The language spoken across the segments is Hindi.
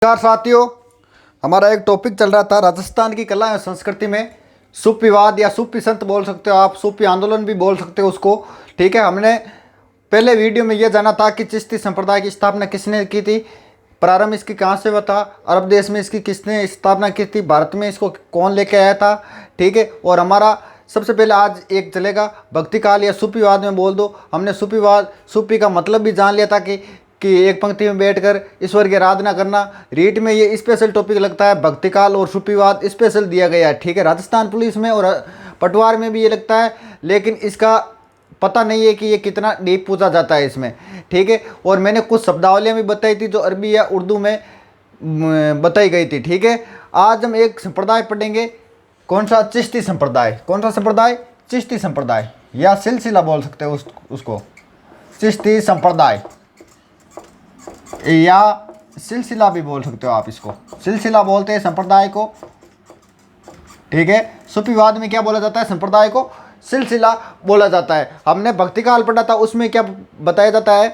नमस्कार साथियों, हमारा एक टॉपिक चल रहा था राजस्थान की कला एवं संस्कृति में सूफी विवाद या सूफी संत बोल सकते हो आप, सूफी आंदोलन भी बोल सकते हो उसको। ठीक है, हमने पहले वीडियो में यह जाना था कि चिश्ती संप्रदाय की स्थापना किसने की थी, प्रारंभ इसकी कहाँ से हुआ था, अरब देश में इसकी किसने स्थापना की थी, भारत में इसको कौन लेके आया था। ठीक है, और हमारा सबसे पहले आज एक चलेगा भक्ति काल या सूफीवाद में बोल दो। हमने सूफीवाद, सूफी का मतलब भी जान लिया था कि एक पंक्ति में बैठकर ईश्वर की आराधना करना। रीट में ये स्पेशल टॉपिक लगता है, भक्ति काल और सूफीवाद स्पेशल दिया गया है। ठीक है, राजस्थान पुलिस में और पटवार में भी ये लगता है, लेकिन इसका पता नहीं है कि ये कितना डीप पूछा जाता है इसमें। ठीक है, और मैंने कुछ शब्दावलियाँ भी बताई थी जो अरबी या उर्दू में बताई गई थी। ठीक है, आज हम एक संप्रदाय पढ़ेंगे। कौन सा? चिश्ती संप्रदाय। कौन सा संप्रदाय? चिश्ती संप्रदाय या सिलसिला बोल सकते हो उसको, चिश्ती संप्रदाय या सिलसिला भी बोल सकते हो आप इसको। सिलसिला बोलते हैं संप्रदाय को। ठीक है, सूफीवाद में क्या बोला जाता है? संप्रदाय को सिलसिला बोला जाता है। हमने भक्ति काल पढ़ा था, उसमें क्या बताया जाता है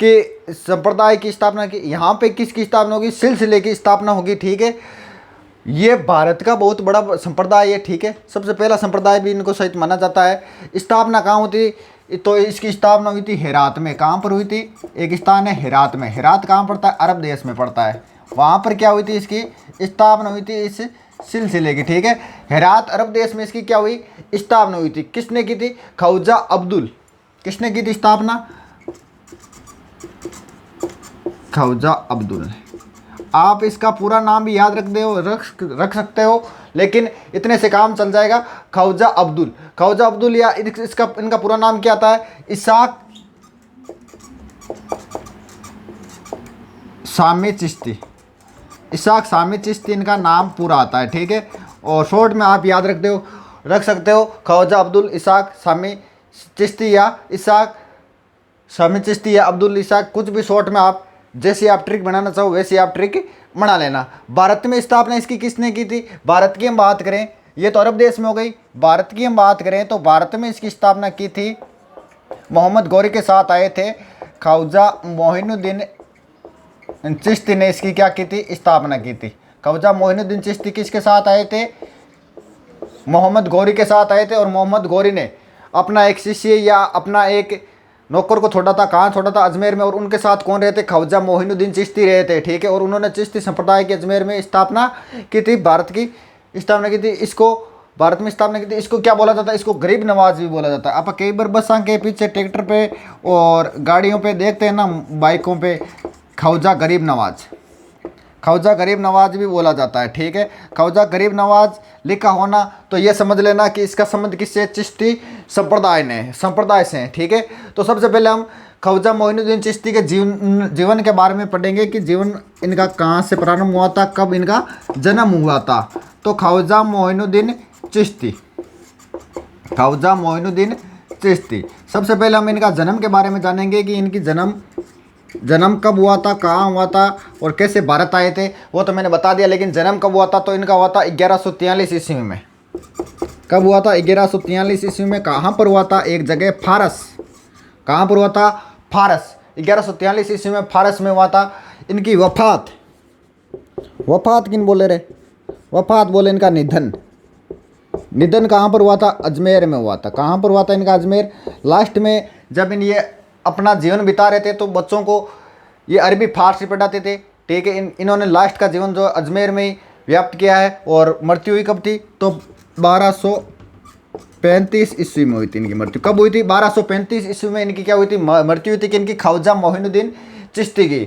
कि संप्रदाय की स्थापना की, यहाँ पे किसकी स्थापना होगी? सिलसिले की स्थापना होगी। ठीक है, ये भारत का बहुत बड़ा संप्रदाय है। ठीक है, सबसे पहला संप्रदाय भी इनको सहित माना जाता है। स्थापना कहाँ होती? तो इसकी स्थापना हुई थी हेरात में। कहाँ पर हुई थी? एक स्थान है हेरात में। हेरात कहाँ पड़ता है? अरब देश में पड़ता है। वहाँ पर क्या हुई थी? इसकी स्थापना हुई थी इस सिलसिले की। ठीक है, हेरात अरब देश में इसकी क्या हुई? स्थापना हुई थी। किसने की थी? ख्वाजा अब्दुल। किसने की थी स्थापना? ख्वाजा अब्दुल। आप इसका पूरा नाम भी याद रख सकते हो, लेकिन इतने से काम चल जाएगा। ख्वाजा अब्दुल। ख्वाजा अब्दुल या इनका पूरा नाम क्या आता है? इसाक सामी चिश्ती। इसाक सामी चिश्ती इनका नाम पूरा आता है। ठीक है, और शॉर्ट में आप याद रख सकते हो ख्वाजा अब्दुल इसाक सामी चिश्ती या इसाक सामी चिश्ती या अब्दुल इसाक, कुछ भी शॉर्ट में आप जैसे आप ट्रिक बनाना चाहो वैसे आप ट्रिक बना लेना। भारत में स्थापना इसकी किसने की थी? भारत की हम बात करें, ये तो अरब देश में हो गई। भारत की हम बात करें तो भारत में इसकी स्थापना की थी, मोहम्मद गौरी के साथ आए थे। ख्वाजा मोइनुद्दीन चिश्ती ने इसकी क्या की थी? स्थापना की थी। ख्वाजा मोइनुद्दीन चिश्ती किसके साथ आए थे? मोहम्मद गौरी के साथ आए थे, और मोहम्मद गौरी ने अपना एक शिष्य या अपना एक नौकर को छोड़ा था। कहाँ छोड़ा था? अजमेर में। और उनके साथ कौन रहते? ख्वाजा मोइनुद्दीन चिश्ती रहे थे। ठीक है, और उन्होंने चिश्ती संप्रदाय के अजमेर में स्थापना की थी, भारत की स्थापना की थी। इसको भारत में स्थापना की थी। इसको क्या बोला जाता है? इसको गरीब नवाज भी बोला जाता है। आप कई बार बस के पीछे, ट्रैक्टर पे और गाड़ियों पे देखते हैं ना, बाइकों पे, ख्वाजा गरीब नवाज, ख्वाजा गरीब नवाज भी बोला जाता है। ठीक है, ख्वाजा गरीब नवाज लिखा होना तो ये समझ लेना कि इसका संबंध किससे? चिश्ती संप्रदाय से है। ठीक है, तो सबसे पहले हम ख्वाजा मोइनुद्दीन चिश्ती के जीवन के बारे में पढ़ेंगे कि जीवन इनका कहाँ से प्रारंभ हुआ था, कब इनका जन्म हुआ था। तो ख्वाजा मोइनुद्दीन चिश्ती, ख्वाजा मोइनुद्दीन चिश्ती, सबसे पहले हम इनका जन्म के बारे में जानेंगे कि इनकी जन्म कब हुआ था, कहाँ हुआ था और कैसे भारत आए थे, वो तो मैंने बता दिया। लेकिन जन्म कब हुआ था? तो इनका हुआ था 1143 ईस्वी में। कब हुआ था? 1143 ईस्वी में। कहाँ पर हुआ था? एक जगह फारस। कहाँ पर हुआ था? फारस। 1143 ईस्वी में फारस में हुआ था। इनकी वफात किन बोले रे? वफात बोले इनका निधन कहाँ पर हुआ था? अजमेर में हुआ था। कहाँ पर हुआ था इनका? अजमेर। लास्ट में जब ये अपना जीवन बिता रहे थे तो बच्चों को ये अरबी फारसी पढ़ाते थे। ठीक है, इन्होंने लास्ट का जीवन जो अजमेर में ही व्याप्त किया है। और मृत्यु हुई कब थी? तो 1235 ईस्वी में हुई थी इनकी मृत्यु। कब हुई थी? 1235 ईस्वी में इनकी क्या हुई थी? मृत्यु हुई थी कि इनकी ख्वाजा मोइनुद्दीन चिश्ती की।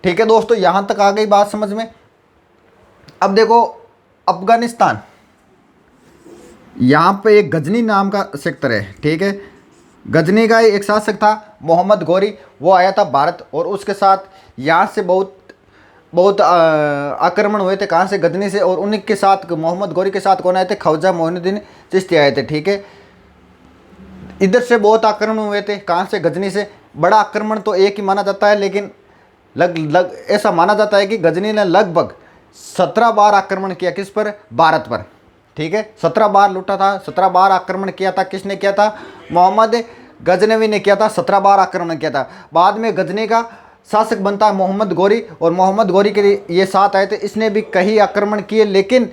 ठीक है दोस्तों, यहाँ तक आ गई बात समझ में। अब देखो अफगानिस्तान, यहाँ पे एक गजनी नाम का सेक्टर है। ठीक है, गजनी का एक शासक था मोहम्मद गौरी, वो आया था भारत, और उसके साथ यहाँ से बहुत आक्रमण हुए थे। कहाँ से? गजनी से। और उनके साथ मोहम्मद गौरी के साथ कौन आए थे? ख्वाजा मोइनुद्दीन चिश्ती आए थे। ठीक है, इधर से बहुत आक्रमण हुए थे। कहाँ से? गजनी से। बड़ा आक्रमण तो एक ही माना जाता है, लेकिन ऐसा माना जाता है कि गजनी ने लगभग 17 बार आक्रमण किया। किस पर? भारत पर। ठीक है, 17 बार लूटा था, 17 बार आक्रमण किया था। किसने किया था? मोहम्मद गजनवी ने किया था। 17 बार आक्रमण किया था। बाद में गजनी का शासक बनता है मोहम्मद गौरी, और मोहम्मद गौरी के ये साथ आए थे। इसने भी कई आक्रमण किए, लेकिन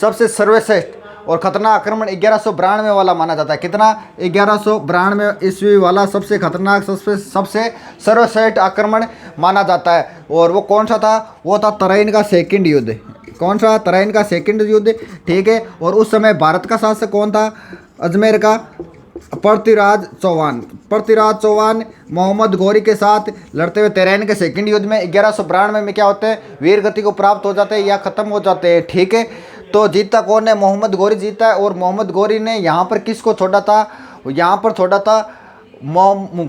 सबसे सर्वश्रेष्ठ और खतरनाक आक्रमण 1192 वाला माना जाता है। कितना? 1192 ईस्वी वाला सबसे खतरनाक, सबसे सर्वश्रेष्ठ आक्रमण माना जाता है। और वो कौन सा था? वो था तराइन का सेकंड युद्ध। कौन सा? तराइन का सेकंड युद्ध, ठीक है। और उस समय भारत का शासक कौन था? अजमेर का पृथ्वीराज चौहान। पृथ्वीराज चौहान मोहम्मद गौरी के साथ लड़ते हुए तराइन के सेकंड युद्ध में 1192 में क्या होते हैं? वीर गति को प्राप्त हो जाते हैं या खत्म हो जाते हैं, ठीक है। तो जीता कौन है? मोहम्मद गौरी जीता है। और मोहम्मद गौरी ने यहाँ पर किसको छोड़ा था? यहाँ पर छोड़ा था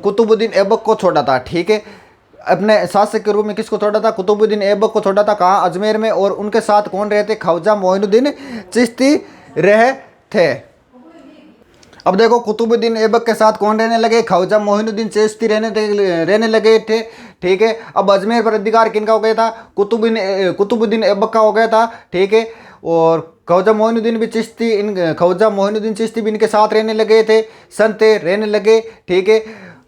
कुतुबुद्दीन ऐबक को छोड़ा था, ठीक है। अपने शासक के रूप में किसको छोड़ा था? कुतुबुद्दीन ऐबक को छोड़ा था। कहाँ? अजमेर में। और उनके साथ कौन रहे थे? ख्वाजा मोइनुद्दीन चिश्ती रहे थे। अब देखो, कुतुबुद्दीन ऐबक के साथ कौन रहने लगे? ख्वाजा मोइनुद्दीन चिश्ती रहने लगे थे, ठीक है। अब अजमेर पर अधिकार किनका हो गया था? कुतुबुद्दीन ऐबक का हो गया था, ठीक है। और ख्वाजा मोइनुद्दीन चिश्ती भी इनके साथ रहने लगे थे, संत रहने लगे, ठीक है।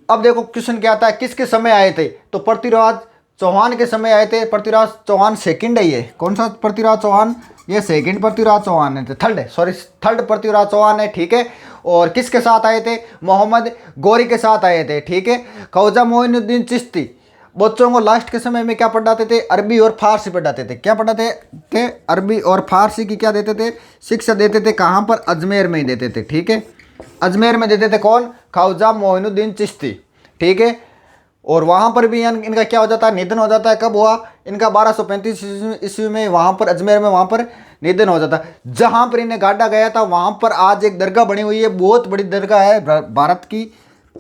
अब देखो क्वेश्चन क्या आता है, किसके समय आए थे? तो पृथ्वीराज चौहान के समय आए थे। पृथ्वीराज चौहान सेकंड है ये। कौन सा पृथ्वीराज चौहान? ये सेकंड पृथ्वीराज चौहान है, थर्ड पृथ्वीराज चौहान है, ठीक है। और किसके साथ आए थे? मोहम्मद गौरी के साथ आए थे, ठीक है। ख्वाजा मोइनुद्दीन चिश्ती बच्चों को लास्ट के समय में क्या पढ़ाते थे? अरबी और फारसी पढ़ाते थे। क्या पढ़ाते थे? अरबी और फारसी की क्या देते थे? शिक्षा देते थे। कहाँ पर? अजमेर में ही देते थे, ठीक है। अजमेर में देते थे। कौन? ख्वाजा मोइनुद्दीन चिश्ती, ठीक है। और वहाँ पर भी इनका क्या हो जाता है? निधन हो जाता है। कब हुआ? इनका 1235 ईस्वी में वहाँ पर अजमेर में वहाँ पर निधन हो जाता है। जहाँ पर इन्हें गाड़ा गया था वहाँ पर आज एक दरगाह बनी हुई है, बहुत बड़ी दरगाह है, भारत की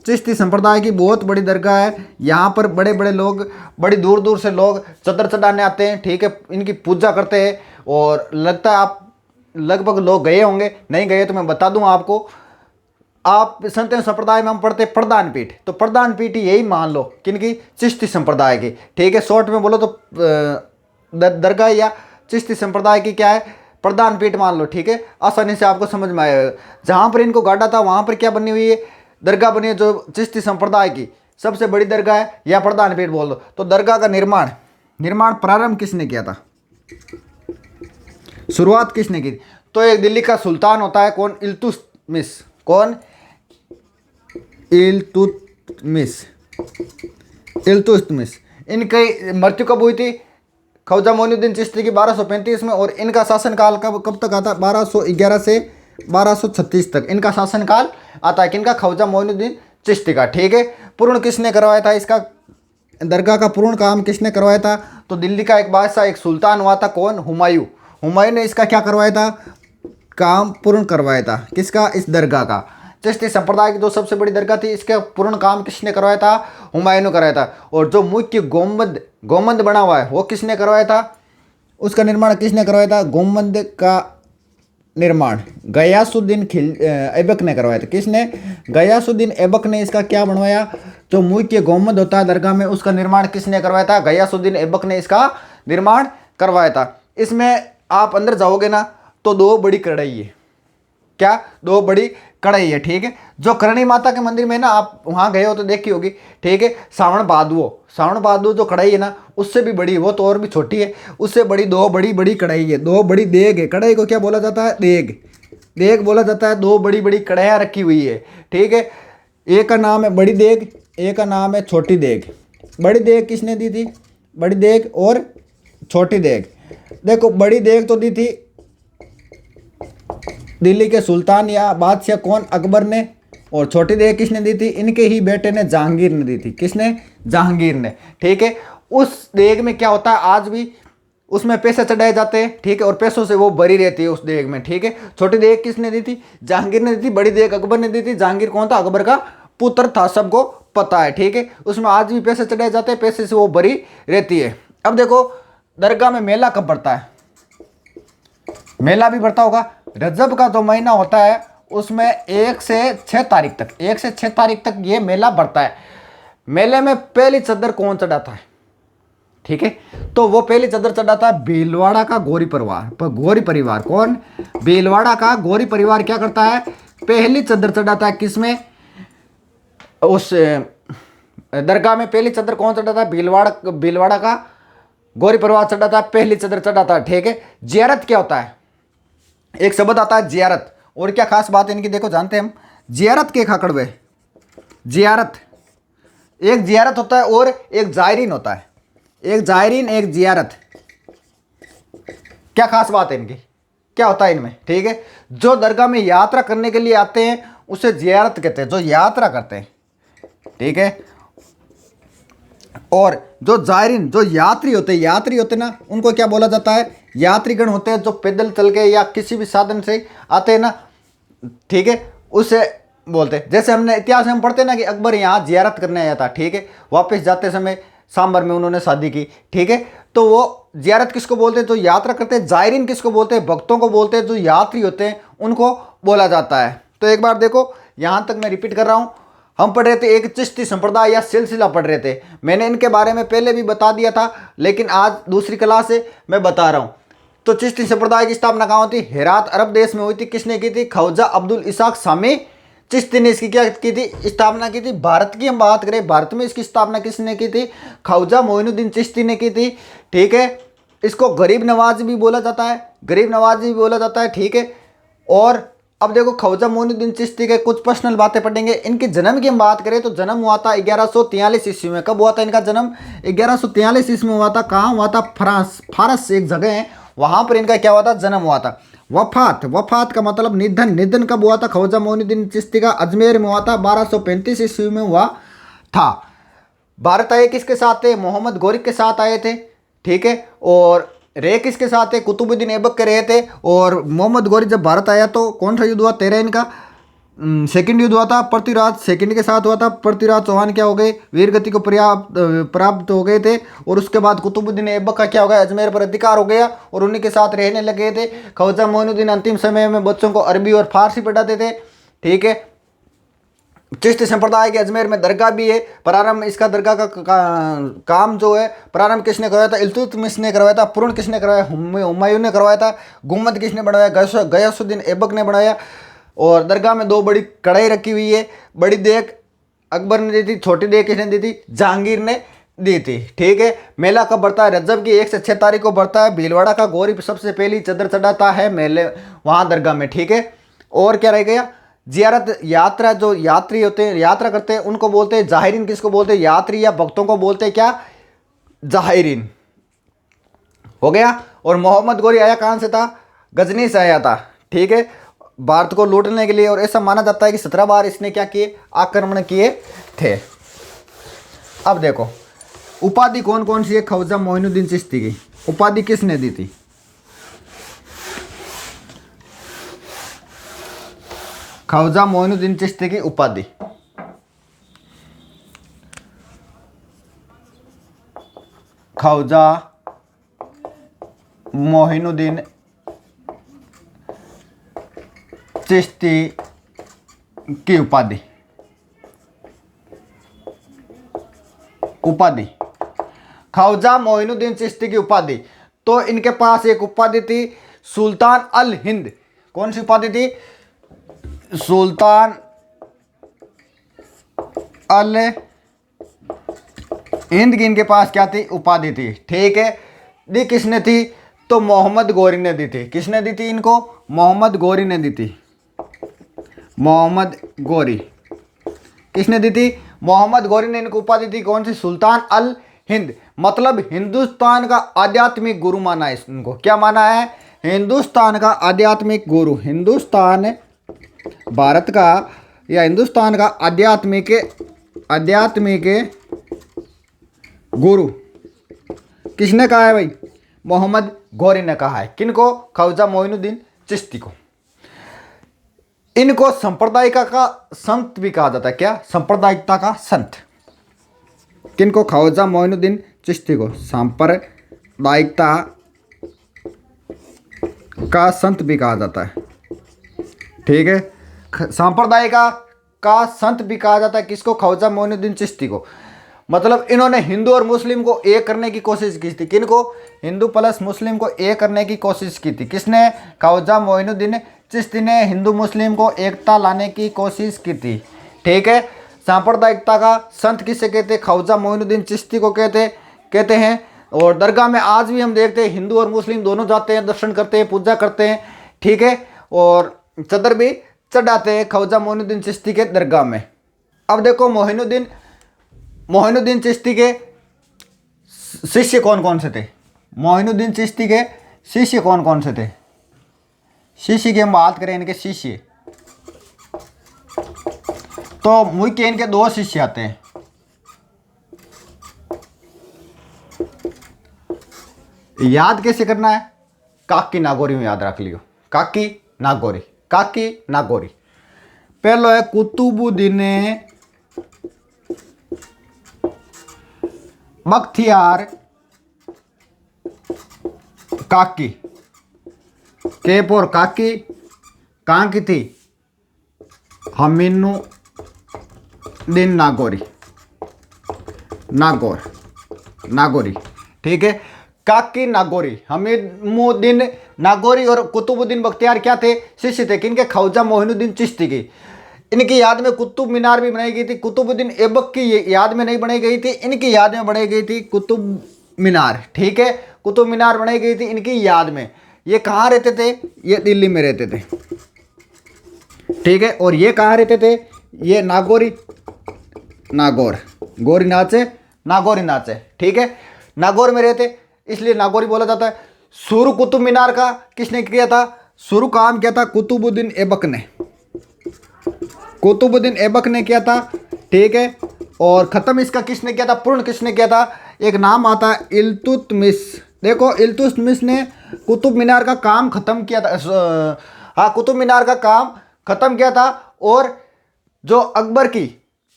चिश्ती संप्रदाय की बहुत बड़ी दरगाह है। यहाँ पर बड़े बड़े लोग, बड़ी दूर दूर से लोग चदर चढ़ाने आते हैं, ठीक है। इनकी पूजा करते हैं। और लगता है आप लगभग लोग गए होंगे, नहीं गए तो मैं बता दूं आपको। आप संत संप्रदाय में हम पढ़ते प्रधान पीठ, तो प्रधान पीठ यही मान लो किनकी? चिश्ती संप्रदाय की, ठीक है। शॉर्ट में बोलो तो दरगाह या चिश्ती संप्रदाय की क्या है? प्रधान पीठ मान लो, ठीक है। आसानी से आपको समझ में आएगा। जहाँ पर इनको गाड़ा था वहाँ पर क्या बनी हुई है? दरगाह बनी है, जो चिश्ती संप्रदाय की सबसे बड़ी दरगाह है, या प्रधान पीठ बोल दो। तो दरगाह का निर्माण प्रारंभ किसने किया था? शुरुआत किसने की? तो एक दिल्ली का सुल्तान होता है, कौन? इल्तुतमिश। कौन? इल्तुतमिश। इनकी मृत्यु कब हुई थी? ख्वाजा मोइनुद्दीन चिश्ती की 1235 में। और इनका शासनकाल कब तक आता है? 1211 से 1236 तक इनका शासनकाल आता है। किनका? ख्वाजा मोइनुद्दीन चिश्ती का, ठीक है। पूर्ण किसने करवाया था? इसका दरगाह का पूर्ण काम किसने करवाया था? तो दिल्ली का एक बादशाह, एक सुल्तान हुआ था, कौन? हुमायूं। हुमायूं ने इसका क्या करवाया था? काम पूर्ण करवाया था। किसका? इस दरगाह का। चिश्ती संप्रदाय की जो सबसे बड़ी दरगाह थी, इसका पूर्ण काम किसने करवाया था? हुमायूं ने कराया था। और जो मुख्य गोमंद बना हुआ है वो किसने करवाया था? उसका निर्माण किसने करवाया था? गोमंद का निर्माण गयासुद्दीन ऐबक ने करवाया था। किसने? गयासुद्दीन ऐबक ने इसका क्या बनवाया? जो मुख्य गोमंद होता है दरगाह में, उसका निर्माण किसने करवाया था? गयासुद्दीन ऐबक ने इसका निर्माण करवाया था। इसमें आप अंदर जाओगे ना तो दो बड़ी कढ़ाई है। क्या? दो बड़ी कढ़ाई है, ठीक है। जो करणी माता के मंदिर में ना, आप वहाँ गए हो तो देखी होगी, ठीक है। सावण बादुओ जो कढ़ाई है ना, उससे भी बड़ी, वो तो और भी छोटी है, उससे बड़ी दो बड़ी कढ़ाई है, दो बड़ी देग है। कढ़ाई को क्या बोला जाता है? देग बोला जाता है। दो बड़ी बड़ी कढ़ाइयाँ रखी हुई है, ठीक है। एक का नाम है बड़ी देग, एक का नाम है छोटी देग। बड़ी देग किसने दी थी? बड़ी देग और छोटी देग। देखो, बड़ी देग तो दी थी दिल्ली के सुल्तान या बादशाह, कौन? अकबर ने। और छोटी देग किसने दी थी? इनके ही बेटे ने, जहांगीर ने दी थी। किसने? जहांगीर ने, ठीक है। उस देग में क्या होता है? आज भी उसमें पैसे चढ़ाए जाते हैं, ठीक है। और पैसों से वो भरी रहती है उस देग में, ठीक है। छोटी देग किसने दी थी? जहांगीर ने दी थी। बड़ी देग अकबर ने दी थी। जहांगीर कौन था? अकबर का पुत्र था, सबको पता है, ठीक है। उसमें आज भी पैसे चढ़ाए जाते हैं, पैसे से वो भरी रहती है। अब देखो, दरगाह में मेला कब बढ़ता है? मेला भी बढ़ता होगा। रजब का जो महीना होता है उसमें 1 से 6 तारीख तक ये मेला बढ़ता है। मेले में पहली चद्दर कौन चढ़ाता है? ठीक है, तो वो पहली चद्दर चढ़ाता है भीलवाड़ा का गौरी परिवार। कौन? भीलवाड़ा का गौरी परिवार क्या करता है? पहली चद्दर चढ़ाता है। किसमें? उस दरगाह में पहली चदर कौन चढ़ा था? भीलवाड़ा का गौरी परिवार चढ़ा था, पहली चदर चढ़ा था। ठीक है, जियारत क्या होता है? एक शब्द आता है जियारत, और क्या खास बात है इनकी देखो, जानते हैं हम जियारत के खाकड़ वे। जियारत, एक जियारत होता है और एक जायरीन होता है। एक जायरीन, एक जियारत, क्या खास बात है इनकी, क्या होता है इनमें? ठीक है, जो दरगाह में यात्रा करने के लिए आते हैं उसे जियारत कहते हैं, जो यात्रा करते हैं। ठीक है, और जो जायरीन, जो यात्री होते ना, उनको क्या बोला जाता है? यात्रीगण होते हैं, जो पैदल चल के या किसी भी साधन से आते हैं ना। ठीक है, उसे बोलते हैं। जैसे हमने इतिहास में हम पढ़ते हैं ना कि अकबर यहाँ जियारत करने आया था। ठीक है, वापस जाते समय सांबर में उन्होंने शादी की। ठीक है, तो वो जियारत किसको बोलते हैं? जो यात्रा करते हैं। जायरीन किसको बोलते हैं? भक्तों को बोलते हैं, जो यात्री होते हैं उनको बोला जाता है। तो एक बार देखो, यहाँ तक मैं रिपीट कर रहा हूँ, हम पढ़ रहे थे एक चिश्ती संप्रदाय या सिलसिला पढ़ रहे थे। मैंने इनके बारे में पहले भी बता दिया था, लेकिन आज दूसरी क्लास से मैं बता रहा हूँ। तो चिश्ती संप्रदाय की स्थापना कहाँ हुई थी? हेरात अरब देश में हुई थी। किसने की थी? ख्वाजा अब्दुल इसाक सामी चिश्ती ने इसकी क्या की थी? स्थापना की थी। भारत की हम बात करें, भारत में इसकी स्थापना किसने की थी? ख्वाजा मोइनुद्दीन चिश्ती ने की थी। ठीक है, इसको गरीब नवाज भी बोला जाता है, गरीब नवाज भी बोला जाता है। ठीक है, और अब देखो ख्वाजा मोइनुद्दीन चिश्ती के कुछ पर्सनल बातें पढ़ेंगे। इनके जन्म की हम बात करें तो जन्म हुआ था 1143 ईस्वी में। कब हुआ था इनका जन्म? 1143 ईस्वी में हुआ था। कहाँ हुआ था? फारस एक जगह है, वहाँ पर इनका क्या हुआ था? जन्म हुआ था। वफात का मतलब निधन। निधन कब हुआ था ख्वाजा मोइनुद्दीन चिश्ती का? अजमेर में हुआ था, 1235 ईस्वी में हुआ था। भारत आए किसके साथ थे? मोहम्मद गोरी के साथ आए थे। ठीक है, और रहे किसके साथ थे? कुतुबुद्दीन ऐबक के रहे थे। और मोहम्मद गोरी जब भारत आया तो कौन सा युद्ध हुआ? तेरा इनका सेकंड युद्ध हुआ था, पृथ्वीराज सेकंड के साथ हुआ था। पृथ्वीराज चौहान क्या हो गए? वीरगति को प्राप्त हो गए थे। और उसके बाद कुतुबुद्दीन ऐबक का क्या हो गया? अजमेर पर अधिकार हो गया और उन्हीं के साथ रहने लगे थे। ख्वाजा मोइनुद्दीन अंतिम समय में बच्चों को अरबी और फारसी पढ़ाते थे। ठीक है, चिश्ती संप्रदाय के अजमेर में दरगाह भी है। प्रारंभ इसका दरगाह का काम जो है, प्रारंभ किसने करवाया था? इल्तुतमिश ने करवाया था। पूर्ण किसने करवाया? हुमायूं ने करवाया था। गुम्मद किसने बनाया? गयासुद्दीन ऐबक ने बनाया। और दरगाह में 2 बड़ी कढ़ाई रखी हुई है। बड़ी देग अकबर ने दी थी, छोटी देग किसने दी थी? जहांगीर ने दी थी। ठीक है, मेला कब बढ़ता है? रजब की 1 से 6 तारीख को बढ़ता है। भीलवाड़ा का गौरी सबसे पहली चदर चढ़ाता है मेले वहाँ दरगाह में। ठीक है, और क्या रह गया? जियारत, यात्रा, जो यात्री होते हैं, यात्रा करते हैं, उनको बोलते हैं जाहिरीन। किसको बोलते हैं? यात्री या भक्तों को बोलते हैं क्या? जाहिरीन। हो गया। और मोहम्मद गोरी आया कहाँ से था? गजनी से आया था। ठीक है, भारत को लूटने के लिए। और ऐसा माना जाता है कि 17 बार इसने क्या किए? आक्रमण किए थे। अब देखो, उपाधि कौन कौन सी है ख्वाजा मोइनुद्दीन चिश्ती की? उपाधि किसने दी थी? ख्वाजा मोइनुद्दीन चिश्ती की उपाधि, ख्वाजा मोइनुद्दीन चिश्ती की उपाधि ख्वाजा मोइनुद्दीन चिश्ती की उपाधि। तो इनके पास एक उपाधि थी सुल्तान अल हिंद। कौन सी उपाधि थी? सुल्तान अल हिंद की इनके पास क्या थी? उपाधि थी। ठीक है, दी किसने थी? तो मोहम्मद गोरी ने दी थी। किसने दी थी इनको? मोहम्मद गोरी ने दी थी। मोहम्मद गोरी किसने दी थी? मोहम्मद गोरी ने इनको उपाधि दी। कौन सी? सुल्तान अल हिंद, मतलब हिंदुस्तान का आध्यात्मिक गुरु माना है इनको। क्या माना है? हिंदुस्तान का आध्यात्मिक गुरु। हिंदुस्तान भारत का या हिंदुस्तान का आध्यात्मिक गुरु किसने कहा है भाई? मोहम्मद गोरी ने कहा है। किनको? ख्वाजा मोइनुद्दीन चिश्ती को। इनको सांप्रदायिकता का संत भी कहा जाता है। क्या? सांप्रदायिकता का संत। किनको? ख्वाजा मोइनुद्दीन चिश्ती को सांप्रदायिकता का संत भी कहा जाता है। ठीक है, सांप्रदायिकता का संत भी कहा जाता है। किसको? ख्वाजा मोइनुद्दीन चिश्ती को। मतलब इन्होंने हिंदू और मुस्लिम को एक करने की कोशिश की थी। किनको? हिंदू प्लस मुस्लिम को एक करने की कोशिश की थी। किसने? ख्वाजा मोइनुद्दीन चिश्ती ने हिंदू मुस्लिम को एकता लाने की कोशिश की थी। ठीक है, सांप्रदायिकता का संत किसे कहते हैं? ख्वाजा मोइनुद्दीन चिश्ती को कहते हैं। और दरगाह में आज भी हम देखते हैं हिंदू और मुस्लिम दोनों जाते हैं, दर्शन करते हैं, पूजा करते हैं, ठीक है, और चदर भी चढ़ाते हैं ख्वाजा मोइनुद्दीन चिश्ती के दरगाह में। अब देखो मोइनुद्दीन चिश्ती के शिष्य कौन कौन से थे? मोइनुद्दीन चिश्ती के शिष्य कौन कौन से थे? शिष्य की हम बात करें, इनके शिष्य, तो मुख्य इनके 2 शिष्य आते हैं। याद कैसे करना है? काकी नागौरी में याद रख लियो, काकी नागौरी। पहलो है कुतुबुद्दीन बख्तियार काकी। केपोर काकी कहाँ की थी? हमीनुद्दीन नागौरी, ठीक है, काकी नागौरी, हमीनुद्दीन नागौरी और कुतुबुद्दीन बख्तियार क्या थे? शिष्य थे किनके? ख्वाजा मोइनुद्दीन चिश्ती की। इनकी याद में कुतुब मीनार भी बनाई गई थी। कुतुबुद्दीन ऐबक की याद में नहीं बनाई गई थी, इनकी याद में बनाई गई थी कुतुब मीनार, ठीक है, कुतुब मीनार बनाई गई थी इनकी याद में। ये कहाँ रहते थे? ये दिल्ली में रहते थे, ठीक है, और ये कहाँ रहते थे? ये नागौरी नाचे, ठीक है, नागौर में रहते, इसलिए नागौरी बोला जाता है। शुरू कुतुब मीनार का किसने किया था? शुरू काम किया था कुतुबुद्दीन ऐबक ने किया था, ठीक है, और ख़त्म इसका किसने किया था? पूर्ण किसने किया था? एक नाम आता है इल्तुतमिश। देखो इल्तुतमिश ने कुतुब मीनार का काम ख़त्म किया था, हाँ, कुतुब मीनार का काम ख़त्म किया था। और जो अकबर की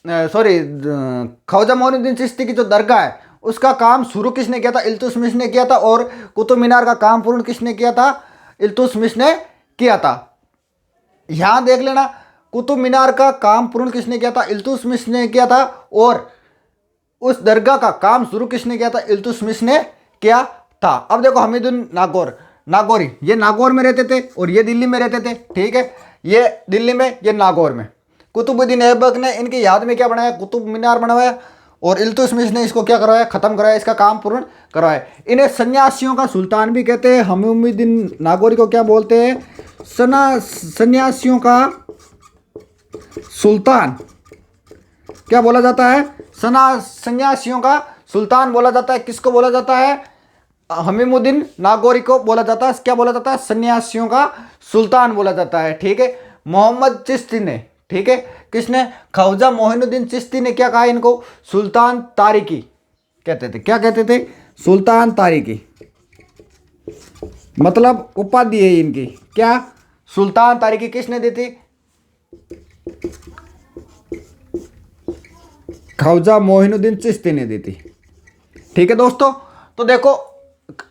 ख्वाजा मोइनुद्दीन चिश्ती की जो दरगाह है उसका काम शुरू किसने किया था? इल्तुतमिश ने किया था। और कुतुब मीनार का काम पूर्ण किसने किया था? इल्तुतमिश ने किया था। यहाँ देख लेना, कुतुब मीनार का काम पूर्ण किसने किया था? इल्तुतमिश ने किया था। और उस दरगाह का काम शुरू किसने किया था? इल्तुतमिश ने किया था। अब देखो हमीनुद्दीन नागौरी, ये नागौर में रहते थे और ये दिल्ली में रहते थे, ठीक है, ये दिल्ली में, ये नागौर में। कुतुबुद्दीन ऐबक ने इनकी याद में क्या बनाया? कुतुब मीनार बनवाया। और इल्तुतमिश ने इसको क्या करवाया? ख़त्म कराया, इसका काम पूर्ण करवाया। इन्हें सन्यासियों का सुल्तान भी कहते हैं। हमीनुद्दीन नागौरी को क्या बोलते हैं? सन्यासियों का सुल्तान क्या बोला जाता है? सन्यासियों का सुल्तान बोला जाता है। किसको बोला जाता है? हमीनुद्दीन नागौरी को बोला जाता है। क्या बोला जाता है? सन्यासियों का सुल्तान बोला जाता है, ठीक है। मोहम्मद चिश्ती ने, ठीक है, किसने? ख्वाजा मोइनुद्दीन चिश्ती ने क्या कहा इनको? सुल्तान तारिकी कहते थे। क्या कहते थे? सुल्तान तारिकी, मतलब उपाधि है इनकी। क्या? सुल्तान तारिकी किसने दी थी? ख्वाजा मोइनुद्दीन चिश्ती ने दी थी, ठीक है दोस्तों। तो देखो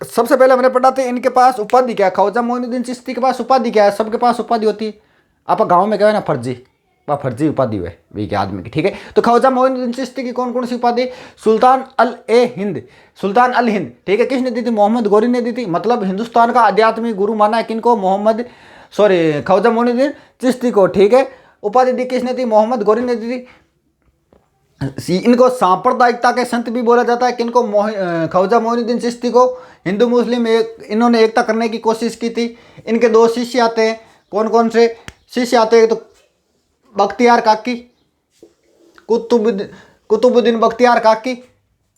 सबसे पहले हमने पढ़ा था इनके पास उपाधि क्या है। ख्वाजा मोइनुद्दीन चिश्ती के पास उपाधि क्या है? सबके पास उपाधि होती है। आप गाँव में कहे ना फर्जी उपाधि हुए वी के आदमी की, ठीक है। तो ख्वाजा मोइनुद्दीन चिश्ती की कौन कौन सी उपाधि? सुल्तान अल हिंद, ठीक है, किसने दी थी? मोहम्मद गौरी ने दी थी। मतलब हिंदुस्तान का आध्यात्मिक गुरु माना है किनको? ख्वाजा मोइनुद्दीन चिश्ती को, ठीक है। उपाधि दी किसने थी? मोहम्मद गौरी ने दी थी। इनको सांप्रदायिकता के संत भी बोला जाता है किनको? ख्वाजा मोइनुद्दीन चिश्ती को। हिंदू मुस्लिम इन्होंने एकता करने की कोशिश की थी। इनके 2 शिष्य आते हैं। कौन कौन से शिष्य आते हैं? तो बख्तियार काकी, कुतुबुद्दीन बख्तियार काकी,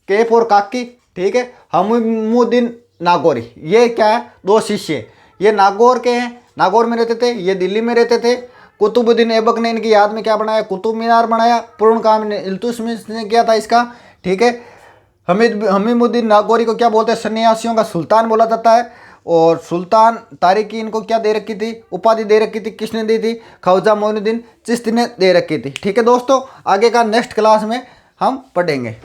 केपोर काकी, ठीक है, हमीनुद्दीन नागौरी। ये क्या है? 2 शिष्य। ये नागौर के हैं, नागौर में रहते थे, ये दिल्ली में रहते थे। कुतुबुद्दीन ऐबक ने इनकी याद में क्या बनाया? कुतुब मीनार बनाया। पूर्ण काम इल्तुतमिश ने किया था इसका, ठीक है। हमीनुद्दीन नागौरी को क्या बोलते हैं? सन्यासियों का सुल्तान बोला जाता है। और सुल्तान तारिकी इनको क्या दे रखी थी? उपाधि दे रखी थी। किसने दी थी? ख्वाजा मोइनुद्दीन चिश्ती ने दे रखी थी, ठीक है दोस्तों। आगे का नेक्स्ट क्लास में हम पढ़ेंगे।